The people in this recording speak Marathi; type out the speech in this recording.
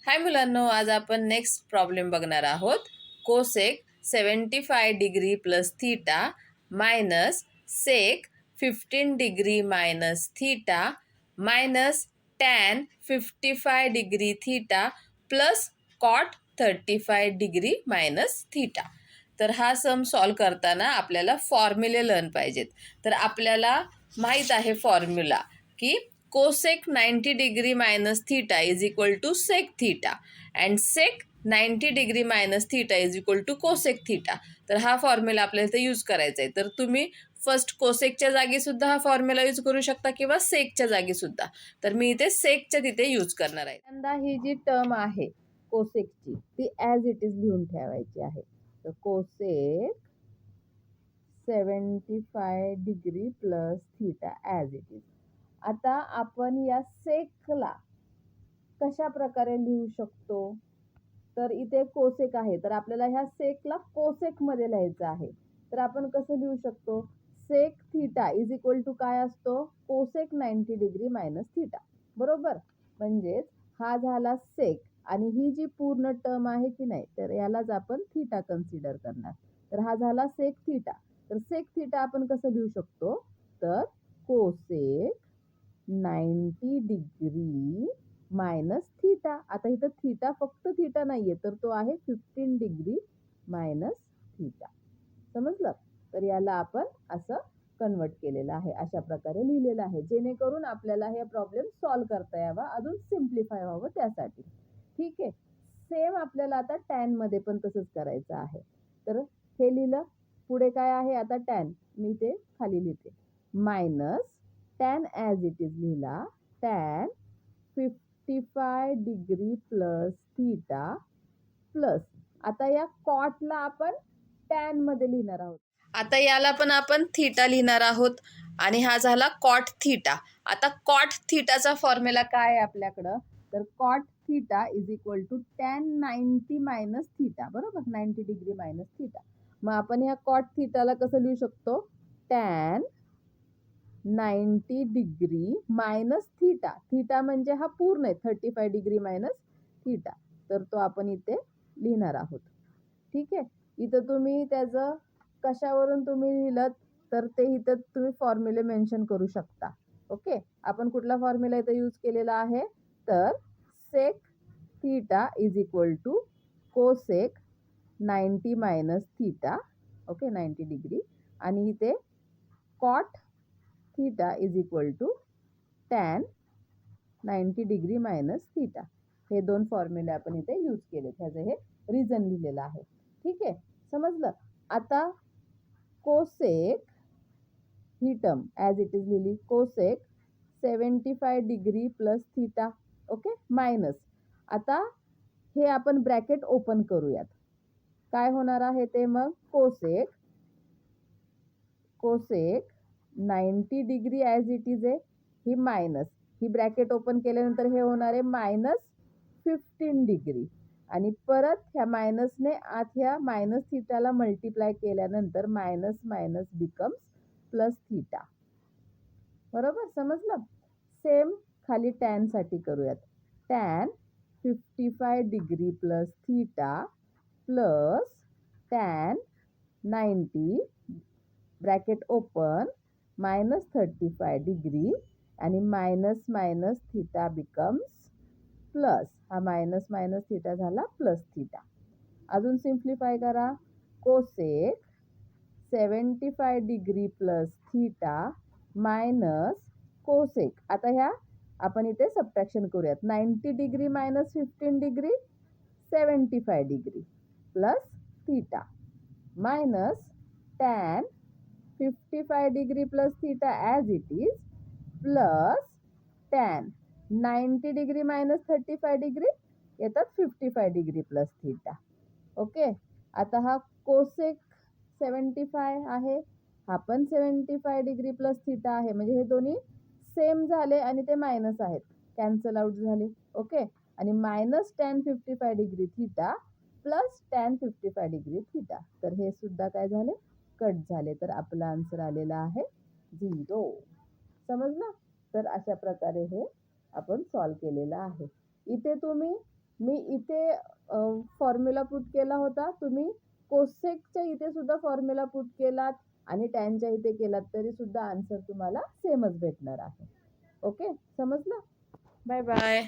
हाय मुलांनो, आज आपण नेक्स्ट प्रॉब्लेम बघणार आहोत. Cosec 75 degree plus theta minus sec 15 degree minus theta minus tan 55 degree theta plus cot 35 degree minus theta. तर हा सम सॉल्व करताना आपल्याला फॉर्म्युले लर्न पाहिजेत. तर आपल्याला माहीत आहे फॉर्म्युला की cosec 90 degree minus theta is equal to sec theta and sec 90 degree minus theta is equal to cosec theta. तर हा फॉर्म्युला आपल्याला इथे यूज करायचा आहे. तर तुम्ही फर्स्ट कोसेकच्या जागी सुद्धा हा फॉर्म्युला यूज करू शकता किंवा सेकच्या जागी सुद्धा. तर मी इथे सेकच्या तिथे यूज करणार आहे. यंदा ही जी टर्म आहे कोसेकची ती ॲज इट इज लिहून ठेवायची आहे. तर cosec 75 degree plus theta as it is. आता आपण या सेकला कशा प्रकारे लिहू शकतो? तर इथे कोसेक आहे, तर आपल्याला ह्या सेकला कोसेक मध्ये लिहायचं आहे. तर आपण कसं लिहू शकतो? Sec theta is equal to काय असतो? Cosec 90 degree minus theta. बरोबर? म्हणजेच हा झाला सेक आणि ही जी पूर्ण टर्म आहे की नाही, तर यालाच आपण थीटा कन्सिडर करणार. तर हा झाला सेक थीटा. तर सेक थीटा आपण कसं लिहू शकतो? तर कोसेक 90 डिग्री मायनस थीटा. आता इथं थीटा फक्त थीटा नाहीये, तर तो आहे 15 डिग्री मायनस थीटा. समजलं? तर याला आपण असं कन्वर्ट केलेलं आहे, अशा प्रकारे लिहिलेलं आहे, जेणेकरून आपल्याला हे प्रॉब्लेम सॉल्व्ह करता यावा, अजून सिम्प्लिफाय व्हावं त्यासाठी. ठीक आहे. सेम आपल्याला आता टॅन मध्ये पण तसंच करायचं आहे. तर हे लिहिलं. पुढे काय आहे आता? टॅन. मी ते खाली लिहिते. Minus tan as it is लिहिला. Tan 55 degree plus theta plus, आता या कॉटला आपण टॅन मध्ये लिहिणार आहोत. आता याला पण आपण थीटा लिहिणार आहोत आणि हा झाला कॉट थीटा. आता कॉट थीटाचा फॉर्म्युला काय आहे आपल्याकडं? तर cot theta is equal to tan 90 minus theta. बरोबर? 90 डिग्री मायनस थीटा. मग आपण ह्या कॉट थीटाला कसं लिहू शकतो? Tan 90 degree minus theta. Theta म्हणजे हा पूर्ण आहे, 35 डिग्री मायनस थीटा. तर तो आपण इथे लिहिणार आहोत. ठीक आहे. इथं तुम्ही त्याचं कशावरून तुम्ही लिहिलं तर ते इथं तुम्ही फॉर्म्युले मेन्शन करू शकता. ओके. आपण कुठला फॉर्म्युला इथं यूज केलेला आहे? तर sec theta is equal to cosec 90 minus theta. Okay, 90 degree. आणि इथे cot theta is equal to tan 90 degree minus theta. हे दोन फॉर्म्युले आपण इथे यूज केले, ह्याचं हे रिझन लिहिलेलं आहे. ठीक आहे, समजलं? आता कोसेक ही टर्म ॲज इट इज लिहिली. Cosec 75 degree plus theta. Okay, minus. आता हे आपण ब्रॅकेट ओपन करूयात. काय होणार आहे ते मग? Cosec 90 degree as it is आहे, ही मायनस, ही ब्रॅकेट ओपन केल्यानंतर हे होणार आहे मायनस 15 डिग्री. आणि परत ह्या मायनसने आत ह्या मायनस थीटाला मल्टिप्लाय केल्यानंतर minus minus becomes plus theta. बरोबर? समजलं? सेम खाली टॅन साठी करूयात. Tan 55 degree plus theta plus tan 90 bracket open minus 35 degree आणि minus minus theta becomes plus, हा मायनस मायनस थीटा झाला प्लस थीटा. अजून सिम्प्लिफाय करा. Cosec 75 degree plus theta minus cosec. आता ह्या आपण इथे सबट्रॅक्शन करूयात. 90 degree minus 15 degree 75 degree plus theta minus tan 55 degree plus theta as it is plus tan 90 degree minus 35 degree येतात 55 डिग्री प्लस थीटा. ओके. आता हा कोसेक 75 आहे, हा पण 75 डिग्री प्लस थीटा आहे, म्हणजे हे दोन्ही सेम झाले आणि ते मायनस आहेत, कॅन्सल आउट झाले. ओके. आणि minus tan 55 degree theta plus tan 55 degree theta. तर हे सुद्धा काय झाले? कट झाले. तर आपला आन्सर आलेला आहे 0. समजलं? तर अशा प्रकारे हे आपण सॉल्व केलेलं आहे. इथे तुम्ही मी इथे फॉर्म्युला पुट केला होता. तुम्ही कोसेकच्या इथे सुद्धा फॉर्म्युला पुट केलात आणि टॅनच्या इथे केलात तरी सुद्धा आन्सर तुम्हाला सेमच भेटणार आहे. ओके, समजलं? Bye bye.